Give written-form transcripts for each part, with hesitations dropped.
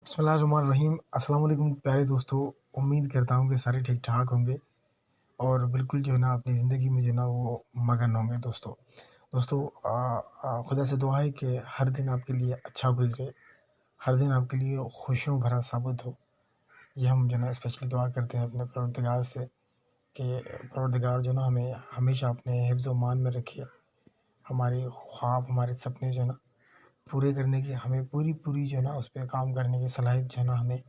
बिस्मिल्लाहिर्रहमानिर्रहीम। अस्सलाम वालेकुम प्यारे दोस्तों। उम्मीद करता हूँ कि सारे ठीक ठाक होंगे और बिल्कुल जो है ना अपनी ज़िंदगी में जो है ना वो मगन होंगे। दोस्तों खुदा से दुआ है कि हर दिन आपके लिए अच्छा गुजरे, हर दिन आपके लिए खुशियों भरा साबित हो। ये हम जो है ना स्पेशली दुआ करते हैं अपने परवरदिगार से कि परवरदिगार जो है ना हमें हमेशा अपने हिफ्ज़ व मान में रखे, हमारे ख्वाब हमारे सपने जो है ना पूरे करने की हमें पूरी जो है ना उस पे काम करने की सलाहियत जो है ना हमें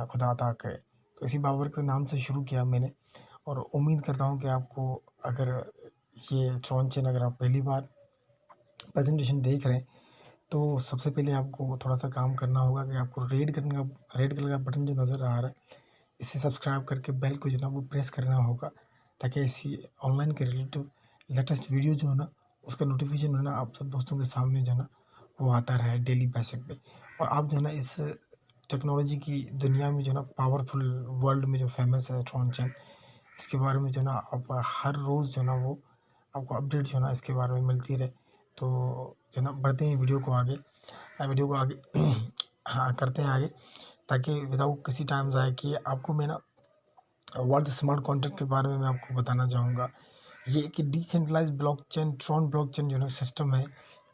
खुदा अता करे। तो इसी बाबर के नाम से शुरू किया मैंने और उम्मीद करता हूँ कि आपको अगर ये ट्रॉन चेन अगर आप पहली बार प्रेजेंटेशन देख रहे हैं तो सबसे पहले आपको थोड़ा सा काम करना होगा कि आपको रेड कलर का बटन जो नज़र आ रहा है इसे सब्सक्राइब करके बेल को जो ना वो प्रेस करना होगा ताकि ऐसी ऑनलाइन के रिलेटिव लेटेस्ट वीडियो जो है ना उसका नोटिफिकेशन है ना आप सब दोस्तों के सामने जो है ना वो आता रहे डेली बेसिस पे। और आप जो है ना इस टेक्नोलॉजी की दुनिया में जो है ना पावरफुल वर्ल्ड में जो फेमस है ट्रॉन चेन, इसके बारे में जो है ना आप हर रोज़ जो है ना वो आपको अपडेट जो है ना इसके बारे में मिलती रहे। तो जो है ना बढ़ते हैं वीडियो को आगे हाँ करते हैं आगे, ताकि विदाउट किसी टाइम ज़ाया किए आपको मैं ना वर्ल्ड स्मार्ट कॉन्ट्रैक्ट के बारे में मैं आपको बताना चाहूँगा। ये एक डिसेंट्रलाइज ब्लॉकचेन ट्रॉन ब्लॉकचेन जो है ना सिस्टम है।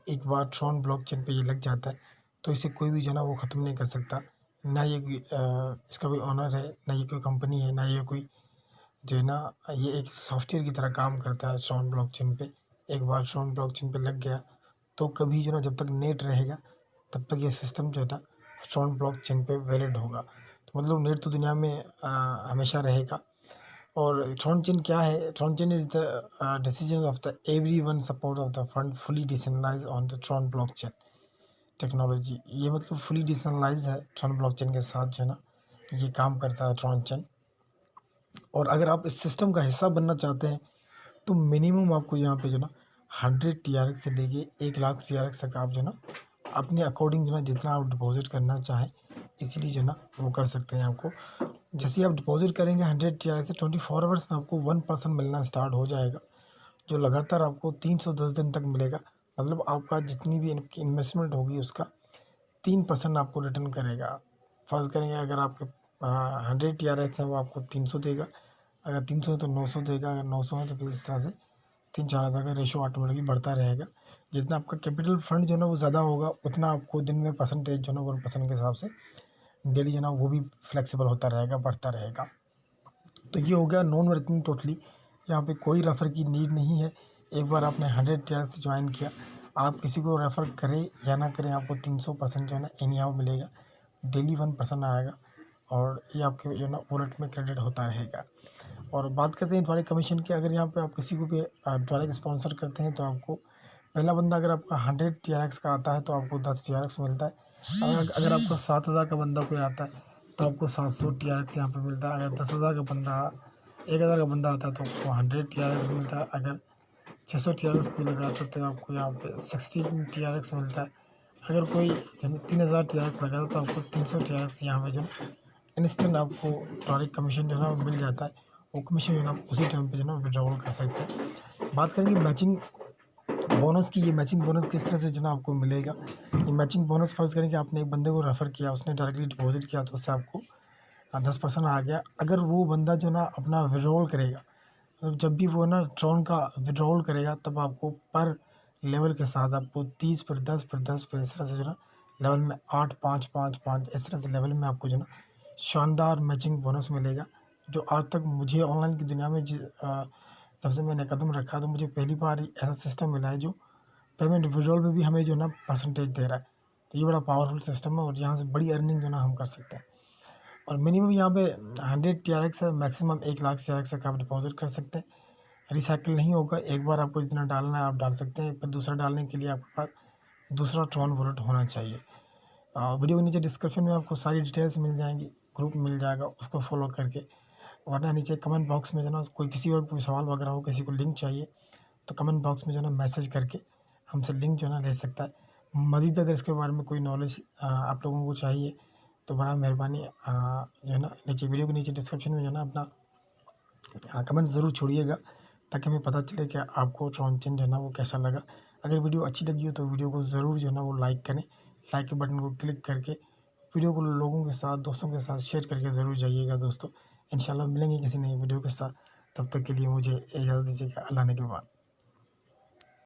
एक बार ट्रॉन ब्लॉकचेन पे ये लग जाता है तो इसे कोई भी जो है ना वो ख़त्म नहीं कर सकता। ना ये इसका कोई ऑनर है, ना ये कोई कंपनी है, ना ये कोई जो है ना ये एक सॉफ्टवेयर की तरह काम करता है ट्रॉन ब्लॉकचेन पे। एक बार ट्रॉन ब्लॉकचेन पे लग गया तो कभी जो है ना जब तक नेट रहेगा तब तक ये सिस्टम जो है ना ट्रॉन ब्लॉकचेन पे वैलिड होगा। तो मतलब नेट तो दुनिया में हमेशा रहेगा। और ट्रॉनचेन क्या है? Tronchain is the decision of the every one support of the fund fully decentralize on the Tron blockchain technology. ये मतलब फुली डिसेंट्रलाइज है ट्रॉन ब्लॉकचेन के साथ जो है ना ये काम करता है ट्रॉनचेन। और अगर आप इस सिस्टम का हिस्सा बनना चाहते हैं तो मिनिमम आपको यहाँ पे जो ना 100 TRX से लेके 1 लाख CRX तक आप जो ना अपने अकॉर्डिंग जो ना जितना आप डिपॉजिट करना चाहें इसीलिए जो ना वो कर सकते हैं। आपको जैसे ही आप डिपॉजिट करेंगे 100 TRX से 24 आवर्स में आपको 1% मिलना स्टार्ट हो जाएगा, जो लगातार आपको 310 दिन तक मिलेगा। मतलब आपका जितनी भी इन्वेस्टमेंट होगी उसका 3% आपको रिटर्न करेगा। फर्ज करेंगे अगर आपके 100 TRX है वो आपको 300 देगा, अगर 300 है तो 900 देगा, अगर 900 है तो फिर इस तरह से 3-4 हज़ार का रेशो ऑटोमेटिकली बढ़ता रहेगा। जितना आपका कैपिटल फंड जो है ना वो ज़्यादा होगा उतना आपको दिन में परसेंटेज जो है ना 1% के हिसाब से डेली जो है ना वो भी फ्लेक्सिबल होता रहेगा, बढ़ता रहेगा। तो ये हो गया नॉन वर्किंग टोटली। यहाँ पे कोई रेफ़र की नीड नहीं है। एक बार आपने 100 TRX से ज्वाइन किया, आप किसी को रेफ़र करें या ना करें आपको 300% जो है ना एनी हाउ मिलेगा। डेली 1% आएगा और ये आपके जो है ना वॉलेट में क्रेडिट होता रहेगा। और बात करते हैं ट्वालिक कमीशन की। अगर यहाँ पे आप किसी को भी ट्वालिक स्पॉन्सर करते हैं तो आपको पहला बंदा अगर आपका 100 TRX का आता है तो आपको 10 TRX मिलता है। अगर आपका 7,000 का बंदा कोई आता है तो आपको 700 TRX यहाँ पे मिलता है। अगर 10,000 का बंदा 1,000 का बंदा आता है तो आपको 100 TRX मिलता है। अगर 600 TRX कोई लगाता है तो आपको यहाँ पे 16 TRX मिलता है। अगर कोई जो 3,000 TRX लगाता है तो आपको 300 TRX यहाँ पे जो इंस्टेंट आपको ट्वालिक कमीशन जो है ना वो मिल जाता है। वो कमीशन जो है ना उसी टाइम पे जो है ना विड्रॉल कर सकते हैं। बात करेंगे मैचिंग बोनस की। ये मैचिंग बोनस किस तरह से जो ना आपको मिलेगा? ये मैचिंग बोनस फ़र्ज़ करें कि आपने एक बंदे को रेफ़र किया, उसने डायरेक्टली डिपॉजिट किया तो उससे आपको 10% आ गया। अगर वो बंदा जो ना अपना विड्रॉल करेगा, मतलब जब भी वो ना ट्रॉन का विड्रॉल करेगा तब आपको पर लेवल के साथ आपको 30 पर 10 पर 10 पर इस तरह से जो ना लेवल में 8 5 5 5 इस तरह से लेवल में आपको जो ना शानदार मैचिंग बोनस मिलेगा। जो आज तक मुझे ऑनलाइन की दुनिया में तब से मैंने कदम रखा तो मुझे पहली बार ही ऐसा सिस्टम मिला है जो पेमेंट विड्रॉल में भी हमें जो ना परसेंटेज दे रहा है। तो ये बड़ा पावरफुल सिस्टम है और यहाँ से बड़ी अर्निंग जो ना हम कर सकते हैं। और मिनिमम यहाँ पे 100 TRX है, मैक्सिमम 1 लाख CRX तक आप डिपॉजिट कर सकते हैं। रिसाइकिल नहीं होगा, एक बार आपको जितना डालना है आप डाल सकते हैं, फिर दूसरा डालने के लिए आपके पास दूसरा ट्रॉन वॉलेट होना चाहिए। वीडियो के नीचे डिस्क्रिप्शन में आपको सारी डिटेल्स मिल जाएंगी, ग्रुप मिल जाएगा, उसको फॉलो करके। वरना नीचे कमेंट बॉक्स में जो ना कोई किसी और कोई सवाल वगैरह हो, किसी को लिंक चाहिए तो कमेंट बॉक्स में जो ना मैसेज करके हमसे लिंक जो ना ले सकता है। मज़ीद अगर इसके बारे में कोई नॉलेज आप लोगों को चाहिए तो बड़ा मेहरबानी जो है ना नीचे वीडियो के नीचे डिस्क्रिप्शन में जो है ना अपना कमेंट ज़रूर छोड़िएगा ताकि हमें पता चले कि आपको ट्रॉनचेन जो है ना वो कैसा लगा। अगर वीडियो अच्छी लगी हो तो वीडियो को ज़रूर जो है ना वो लाइक करें। लाइक के बटन को क्लिक करके वीडियो को लोगों के साथ, दोस्तों के साथ शेयर करके ज़रूर जाइएगा दोस्तों। इंशाल्लाह मिलेंगे किसी नई वीडियो के साथ। तब तक के लिए मुझे इजाज़त दीजिएगा। अल्लाह ने के बाद।